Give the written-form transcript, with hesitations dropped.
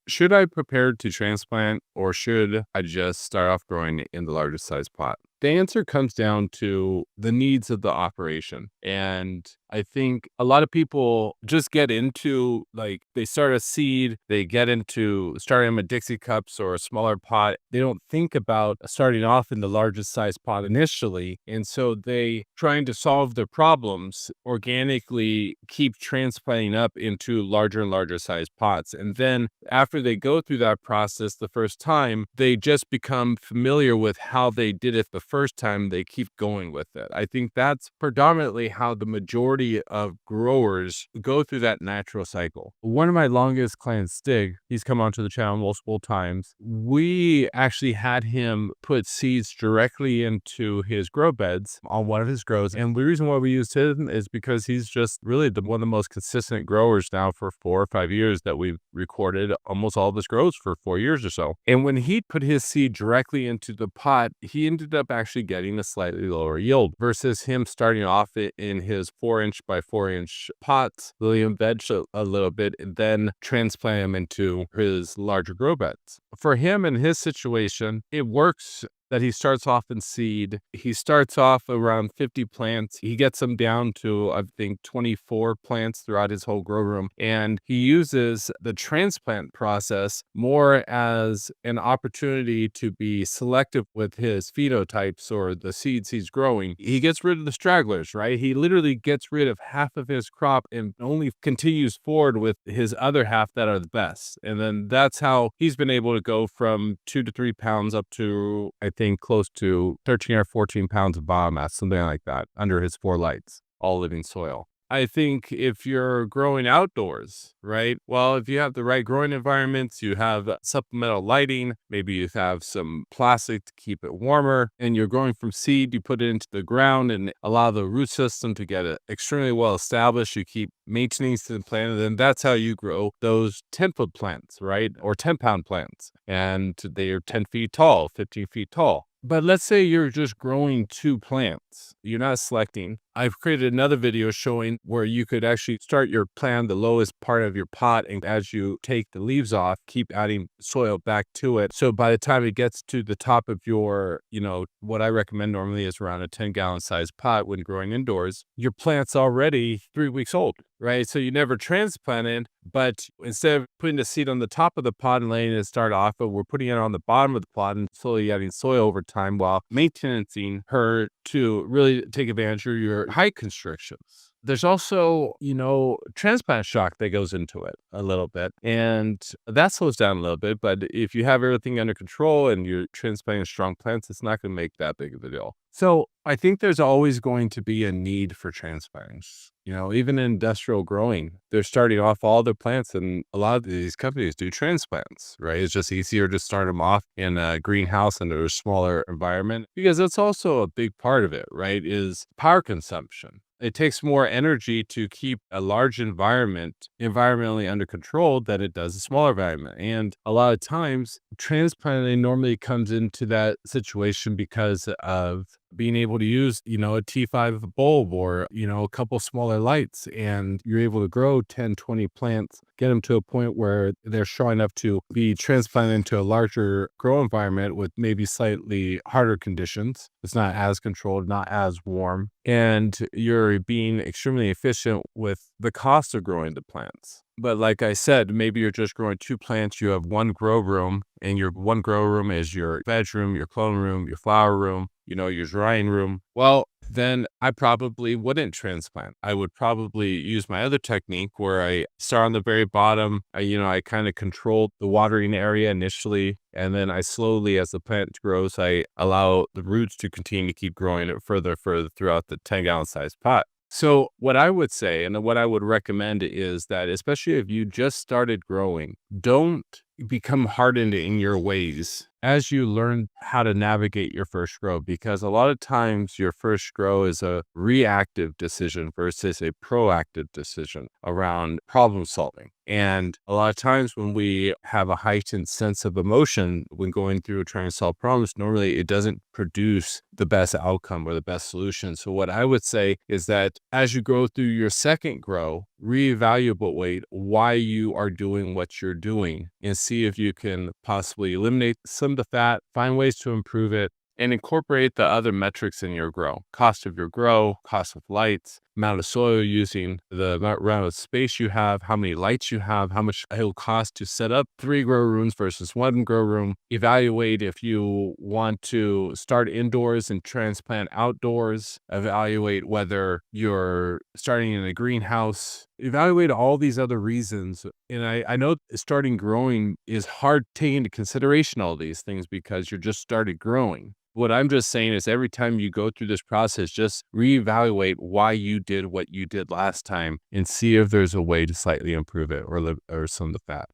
should I prepare to transplant or should I just start off growing in the largest size pot? The answer comes down to the needs of the operation. And I think a lot of people just get into like they start a seed, they get into starting them in Dixie cups or a smaller pot. They don't think about starting off in the largest size pot initially. And so they trying to solve their problems organically keep transplanting up into larger and larger size pots. And then after they go through that process the first time, they just become familiar with how they did it the first time. They keep going with it. I think that's predominantly how the majority of growers go through that natural cycle. One of my longest clients, Stig, he's come onto the channel multiple times. We actually had him put seeds directly into his grow beds on one of his grows. And the reason why we used him is because he's just really one of the most consistent growers now for 4 or 5 years that we've recorded almost all of his grows for 4 years or so. And when he put his seed directly into the pot, he ended up actually getting a slightly lower yield versus him starting off in his 4-inch by 4-inch pots, William veg a little bit, and then transplant him into his larger grow beds. For him in his situation, it works that he starts off in seed. He starts off around 50 plants. He gets them down to, I think, 24 plants throughout his whole grow room. And he uses the transplant process more as an opportunity to be selective with his phenotypes or the seeds he's growing. He gets rid of the stragglers, right? He literally gets rid of half of his crop and only continues forward with his other half that are the best. And then that's how he's been able to go from 2 to 3 pounds up to, I think, close to 13 or 14 pounds of biomass, something like that, under his 4 lights, all living soil. I think if you're growing outdoors, right? Well, if you have the right growing environments, you have supplemental lighting, maybe you have some plastic to keep it warmer, and you're growing from seed, you put it into the ground and allow the root system to get it extremely well established. You keep maintaining the plant, and then that's how you grow those 10-foot plants, right? Or 10-pound plants. And they are 10 feet tall, 15 feet tall. But let's say you're just growing 2 plants. You're not selecting. I've created another video showing where you could actually start your plant, the lowest part of your pot, and as you take the leaves off, keep adding soil back to it. So by the time it gets to the top of your, what I recommend normally is around a 10-gallon size pot when growing indoors, your plant's already 3 weeks old, right? So you never transplanted, but instead of putting the seed on the top of the pot and letting it start off, we're putting it on the bottom of the pot and slowly adding soil over time while maintaining her to really take advantage of your height constrictions. There's also, transplant shock that goes into it a little bit, and that slows down a little bit. But if you have everything under control and you're transplanting strong plants, it's not going to make that big of a deal. So I think there's always going to be a need for transplants. Even in industrial growing, they're starting off all their plants, and a lot of these companies do transplants, right? It's just easier to start them off in a greenhouse under a smaller environment because that's also a big part of it, right? Is power consumption. It takes more energy to keep a large environment environmentally under control than it does a smaller environment. And a lot of times, transplanting normally comes into that situation because of being able to use, a T5 bulb or, a couple smaller lights, and you're able to grow 10, 20 plants, get them to a point where they're showing up to be transplanted into a larger grow environment with maybe slightly harder conditions. It's not as controlled, not as warm, and you're being extremely efficient with the cost of growing the plants. But like I said, maybe you're just growing 2 plants. You have 1 grow room, and your 1 grow room is your bedroom, your clone room, your flower room, your drying room. Well, then I probably wouldn't transplant. I would probably use my other technique where I start on the very bottom. I kind of control the watering area initially, and then I slowly, as the plant grows, I allow the roots to continue to keep growing it further throughout the 10-gallon size pot. So what I would say and what I would recommend is that, especially if you just started growing, don't become hardened in your ways as you learn how to navigate your first grow, because a lot of times your first grow is a reactive decision versus a proactive decision around problem solving. And a lot of times when we have a heightened sense of emotion when going through trying to solve problems, normally it doesn't produce the best outcome or the best solution. So what I would say is that as you go through your second grow, reevaluate why you are doing what you're doing and see if you can possibly eliminate some of the fat, find ways to improve it, and incorporate the other metrics in your grow. Cost of your grow, cost of lights, amount of soil you're using, the amount of space you have, how many lights you have, how much it will cost to set up 3 grow rooms versus 1 grow room. Evaluate if you want to start indoors and transplant outdoors. Evaluate whether you're starting in a greenhouse. Evaluate all these other reasons. And I know starting growing is hard taking into consideration all these things because you're just started growing. What I'm just saying is every time you go through this process, just reevaluate why you did what you did last time and see if there's a way to slightly improve it or some of the fat.